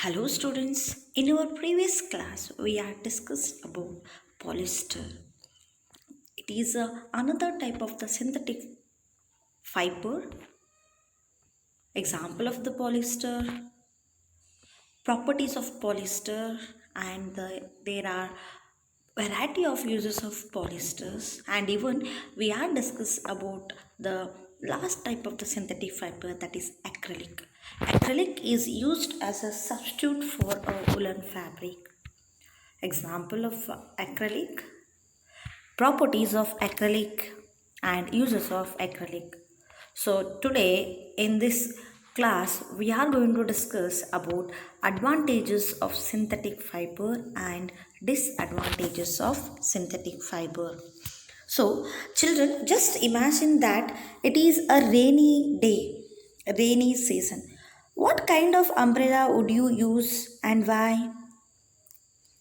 Hello students, in our previous class we had discussed about polyester. It is another type of the synthetic fiber. Example of the polyester, properties of polyester, and there are variety of uses of polyesters, and even we had discussed about the last type of the synthetic fiber, that is acrylic. Acrylic is used as a substitute for a woolen fabric. Example of acrylic, properties of acrylic, and uses of acrylic. So today in this class we are going to discuss about advantages of synthetic fiber and disadvantages of synthetic fiber. So children, just imagine that it is a rainy day, a rainy season. What kind of umbrella would you use and why?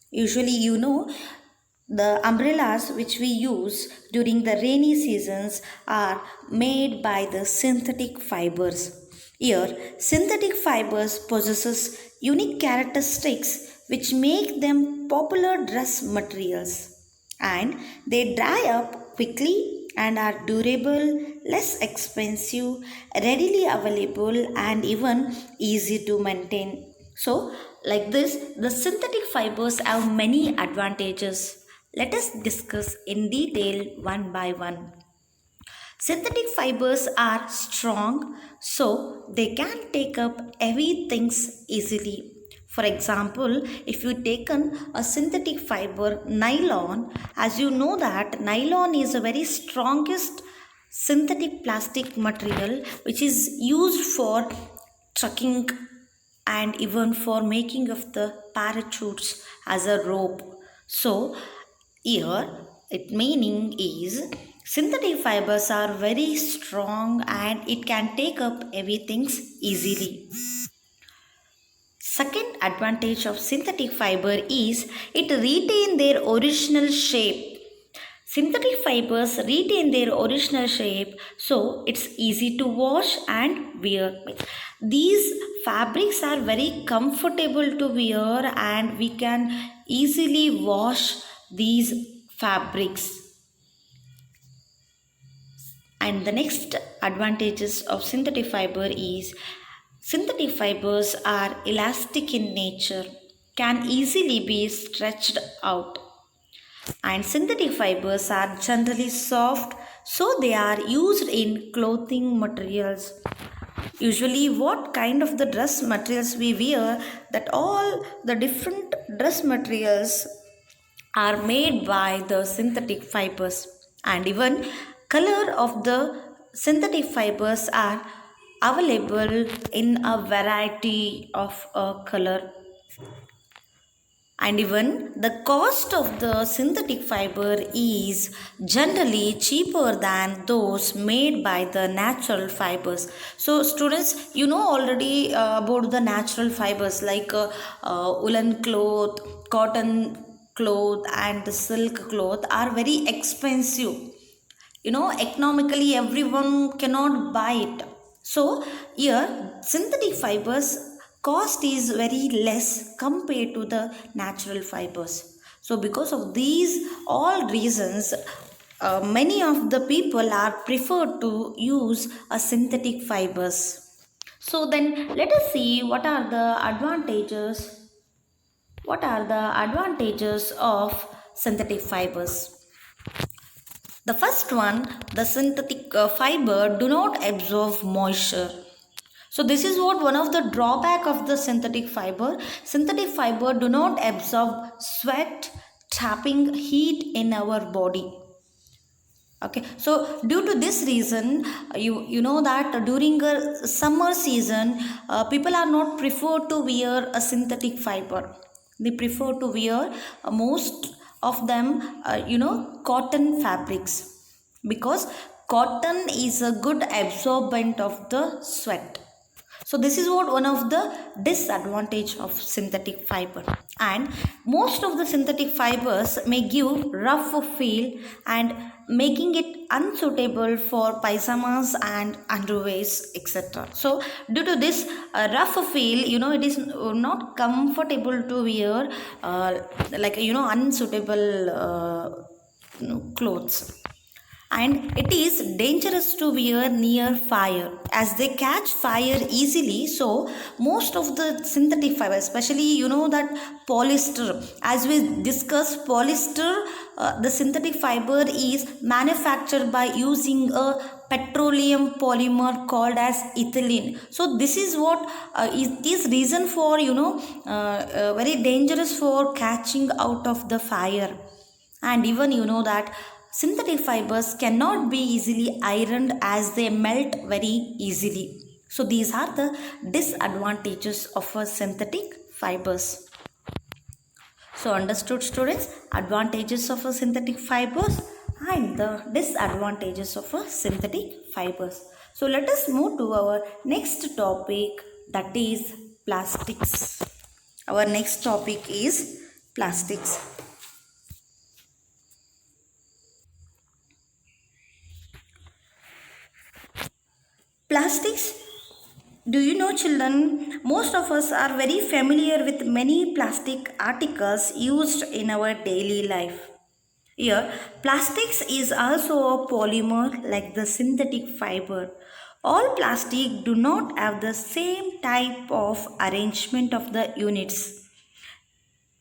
Usually, the umbrellas which we use during the rainy seasons are made by the synthetic fibers. Here, synthetic fibers possesses unique characteristics which make them popular dress materials, and they dry up quickly and are durable, less expensive, readily available, and even easy to maintain. So, like this, the synthetic fibers have many advantages. Let us discuss in detail one by one. Synthetic fibers are strong, so they can take up heavy things easily. For example, if you taken a synthetic fiber nylon, as you know that nylon is a very strongest synthetic plastic material which is used for trucking and even for making of the parachutes as a rope. So here it meaning is synthetic fibers are very strong and it can take up heavy things easily. Second advantage of synthetic fiber is it retain their original shape. Synthetic fibers retain their original shape, so it's easy to wash and wear. These fabrics are very comfortable to wear and we can easily wash these fabrics. And the next advantages of synthetic fiber is synthetic fibers are elastic in nature, can easily be stretched out, and synthetic fibers are generally soft, so they are used in clothing materials. Usually what kind of the dress materials we wear, that all the different dress materials are made by the synthetic fibers, and even color of the synthetic fibers are available in a variety of color, and even the cost of the synthetic fiber is generally cheaper than those made by the natural fibers. So students, you know already about the natural fibers like woolen cloth, cotton cloth, and the silk cloth are very expensive. Economically everyone cannot buy it. So here synthetic fibers cost is very less compared to the natural fibers. So because of these all reasons, many of the people are preferred to use a synthetic fibers. So then let us see what are the advantages of synthetic fibers. The first one, the synthetic fiber do not absorb moisture. So this is what one of the drawback of the synthetic fiber. Synthetic fiber do not absorb sweat, trapping heat in our body. Okay, so due to this reason, you know that during a summer season, people are not preferred to wear a synthetic fiber. They prefer to wear most of them, cotton fabrics, because cotton is a good absorbent of the sweat. So this is what one of the disadvantage of synthetic fiber. And most of the synthetic fibers may give rough feel and making it unsuitable for pyjamas and underwears, etc. So due to this rough feel, it is not comfortable to wear, unsuitable clothes. And it is dangerous to wear near fire as they catch fire easily. So most of the synthetic fiber, especially that polyester, as we discussed, polyester, the synthetic fiber is manufactured by using a petroleum polymer called as ethylene. So this is what is reason for very dangerous for catching out of the fire. And even that synthetic fibers cannot be easily ironed as they melt very easily. So these are the disadvantages of a synthetic fibers. So understood, students, advantages of a synthetic fibers and the disadvantages of a synthetic fibers. So let us move to our next topic, that is plastics. Our next topic is plastics. Plastics, do you know, children, most of us are very familiar with many plastic articles used in our daily life. Here, plastics is also a polymer like the synthetic fiber. All plastic do not have the same type of arrangement of the units.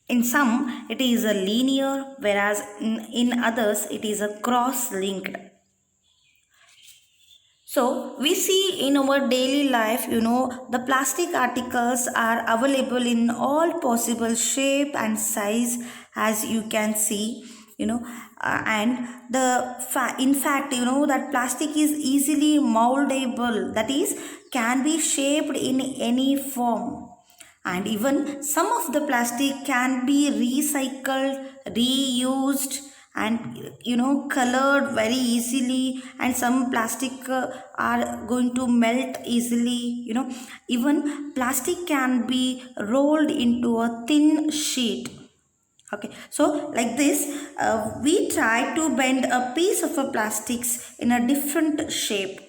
In some, it is a linear, whereas in others, it is a cross-linked. So we see in our daily life, the plastic articles are available in all possible shape and size, as you can see, and in fact, that plastic is easily moldable, that is, can be shaped in any form. And even some of the plastic can be recycled, reused, and colored very easily, and some plastic are going to melt easily. Even plastic can be rolled into a thin sheet. Okay, so like this, we try to bend a piece of a plastics in a different shape.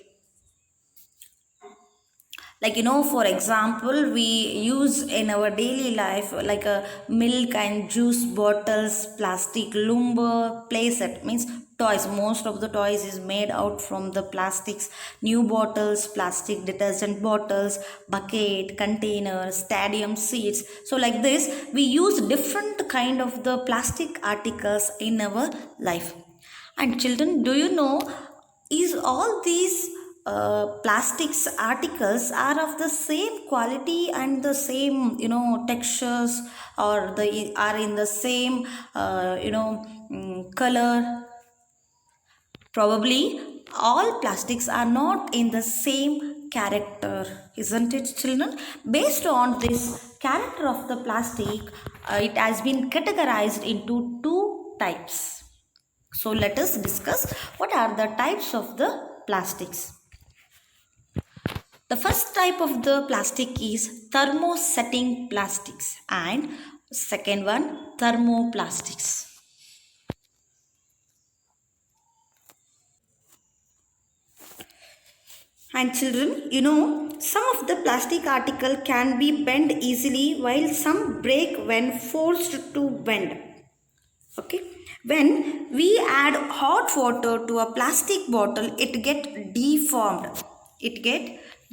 Like for example, we use in our daily life like a milk and juice bottles, plastic lumber, playset, means toys. Most of the toys is made out from the plastics. New bottles, plastic detergent bottles, bucket, containers, stadium seats. So like this, we use different kind of the plastic articles in our life. And children, do you know, is all these plastics articles are of the same quality and the same textures, or the are in the same color? Probably all plastics are not in the same character, isn't it, children? Based on this character of the plastic, it has been categorized into two types. So let us discuss what are the types of the plastics. The first type of the plastic is thermosetting plastics, and second one, thermoplastics. And children, some of the plastic article can be bent easily while some break when forced to bend. Okay, when we add hot water to a plastic bottle, it get deformed.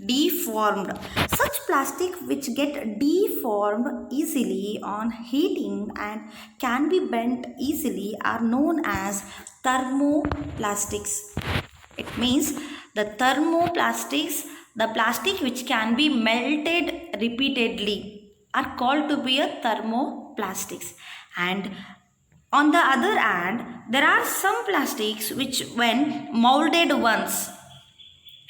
Such plastic which get deformed easily on heating and can be bent easily are known as thermoplastics. It means the thermoplastics, the plastic which can be melted repeatedly, are called to be a thermoplastics. And on the other hand, there are some plastics which, when molded once,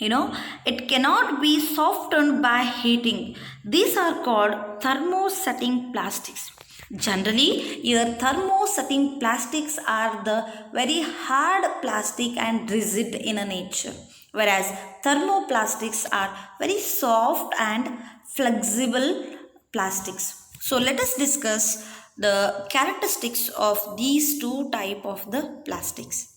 it cannot be softened by heating. These are called thermosetting plastics. Generally, your thermosetting plastics are the very hard plastic and rigid in a nature. whereas thermoplastics are very soft and flexible plastics. So let us discuss the characteristics of these two type of the plastics.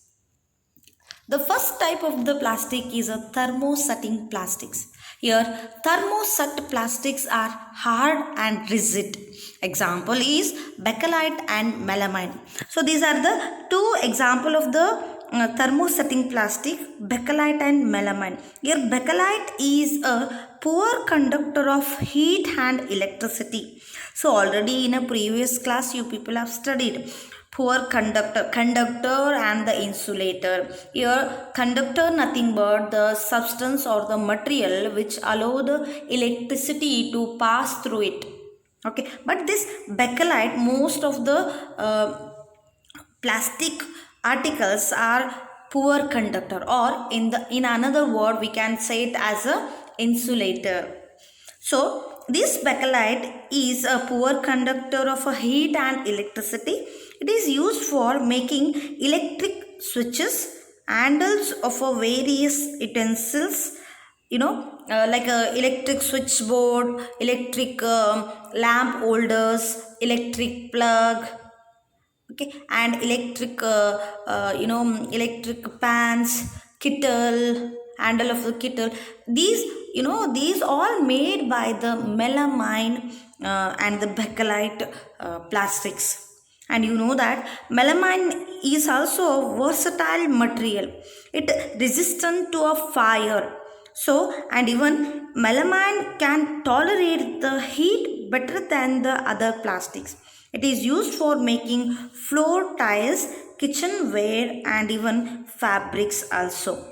The first type of the plastic is a thermosetting plastics. Here, thermoset plastics are hard and rigid. Example is bakelite and melamine. So these are the two example of the thermosetting plastic, bakelite and melamine. Here, bakelite is a poor conductor of heat and electricity. So already in a previous class you people have studied poor conductor and the insulator. Here conductor nothing but the substance or the material which allow the electricity to pass through it. Okay, but this bakelite, most of the uh, plastic articles are poor conductor, or in another word we can say it as a insulator. So this bakelite is a poor conductor of a heat and electricity. It is used for making electric switches, handles of a various utensils, like a electric switchboard, electric lamp holders, electric plug, okay, and electric pans, kettle, handle of the kettle. These all made by the melamine and the bakelite plastics. And you know that melamine is also a versatile material. It resistant to a fire. So, and even melamine can tolerate the heat better than the other plastics. It is used for making floor tiles, kitchenware, and even fabrics also.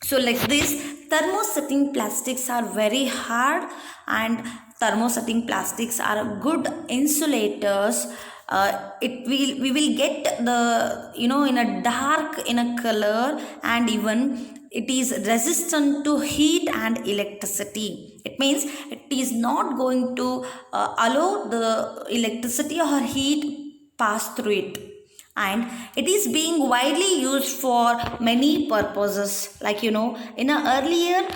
So like this, thermosetting plastics are very hard, and thermosetting plastics are good insulators. It will we will get the in a dark in a color, and even it is resistant to heat and electricity. It means it is not going to allow the electricity or heat pass through it. And it is being widely used for many purposes, like in the earlier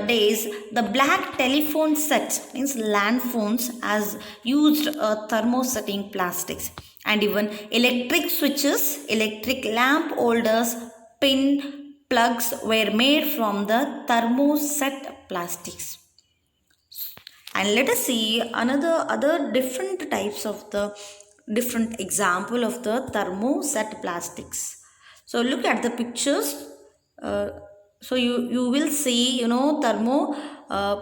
days, the black telephone set means land phones has used thermosetting plastics. And even electric switches, electric lamp holders, pin plugs were made from the thermoset plastics. And let us see another other different types of the different example of the thermoset plastics. So look at the pictures. uh, so you will see thermo uh,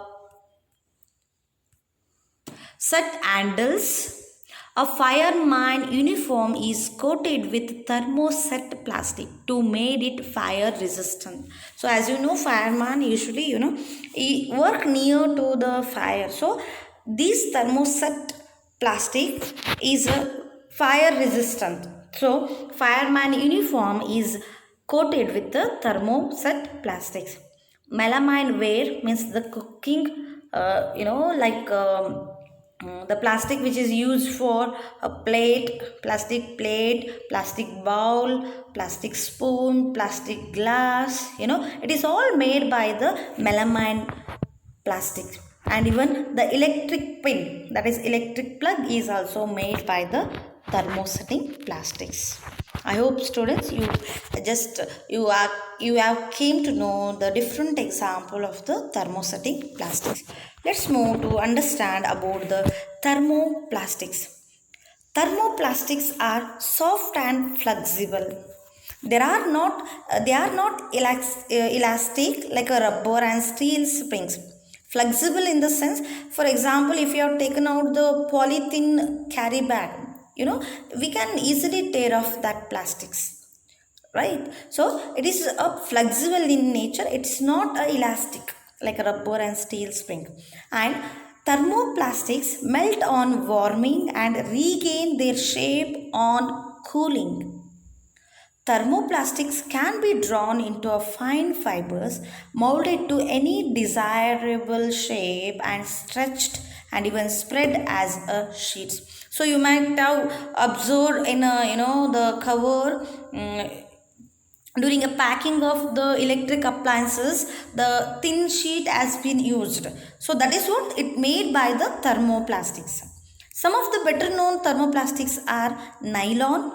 set handles. A fireman uniform is coated with thermoset plastic to make it fire resistant. So as you know, fireman usually he work near to the fire. So this thermoset plastic is fire resistant. So fireman uniform is coated with the thermoset plastics. Melamine ware means the cooking, like. The plastic which is used for a plate, plastic bowl, plastic spoon, plastic glass, it is all made by the melamine plastic. And even the electric pin, that is electric plug, is also made by the thermosetting plastics. I hope students just you have came to know the different example of the thermosetting plastics. Let's move to understand about the thermoplastics. Thermoplastics are soft and flexible. They are not elastic like a rubber and steel springs. Flexible in the sense, for example, if you have taken out the polythene carry bag, we can easily tear off that plastics, right? So it is a flexible in nature. It's not a elastic like a rubber and steel spring. And thermoplastics melt on warming and regain their shape on cooling. Thermoplastics can be drawn into a fine fibers, molded to any desirable shape and stretched and even spread as a sheet. So you might have observed in a the cover, during a packing of the electric appliances, the thin sheet has been used. So that is what it made by the thermoplastics. Some of the better known thermoplastics are nylon,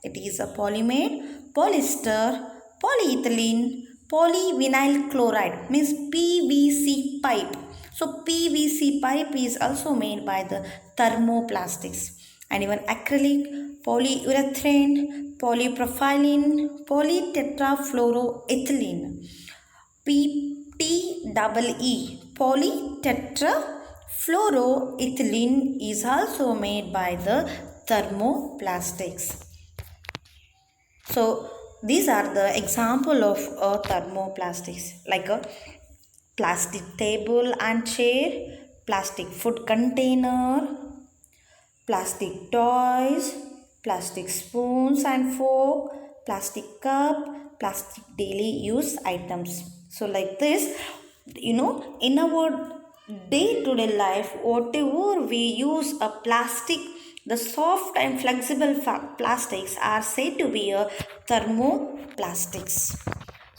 it is a polymer, polyester, polyethylene, polyvinyl chloride means PVC pipe. So PVC pipe is also made by the thermoplastics, and even acrylic, polyurethane, polypropylene, polytetrafluoroethylene, PTEE, polytetrafluoroethylene is also made by the thermoplastics. So these are the example of thermoplastics, like a plastic table and chair, plastic food container, plastic toys, plastic spoons and fork, plastic cup, plastic daily use items. So like this, in our day to day life, whatever we use a plastic, the soft and flexible plastics are said to be a thermoplastics.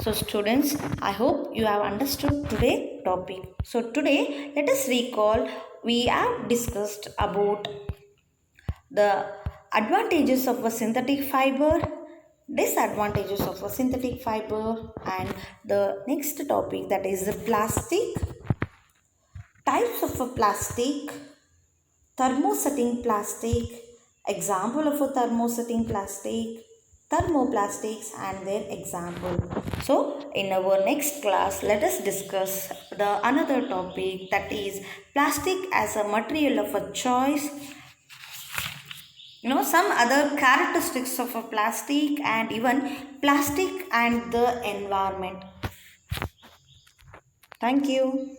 So students, I hope you have understood today's topic. So today, let us recall, we have discussed about the advantages of a synthetic fiber, disadvantages of a synthetic fiber, and the next topic, that is the plastic, types of a plastic, thermosetting plastic, example of a thermosetting plastic, thermoplastics and their example. So in our next class, let us discuss the another topic, that is plastic as a material of a choice, some other characteristics of a plastic, and even plastic and the environment. Thank you.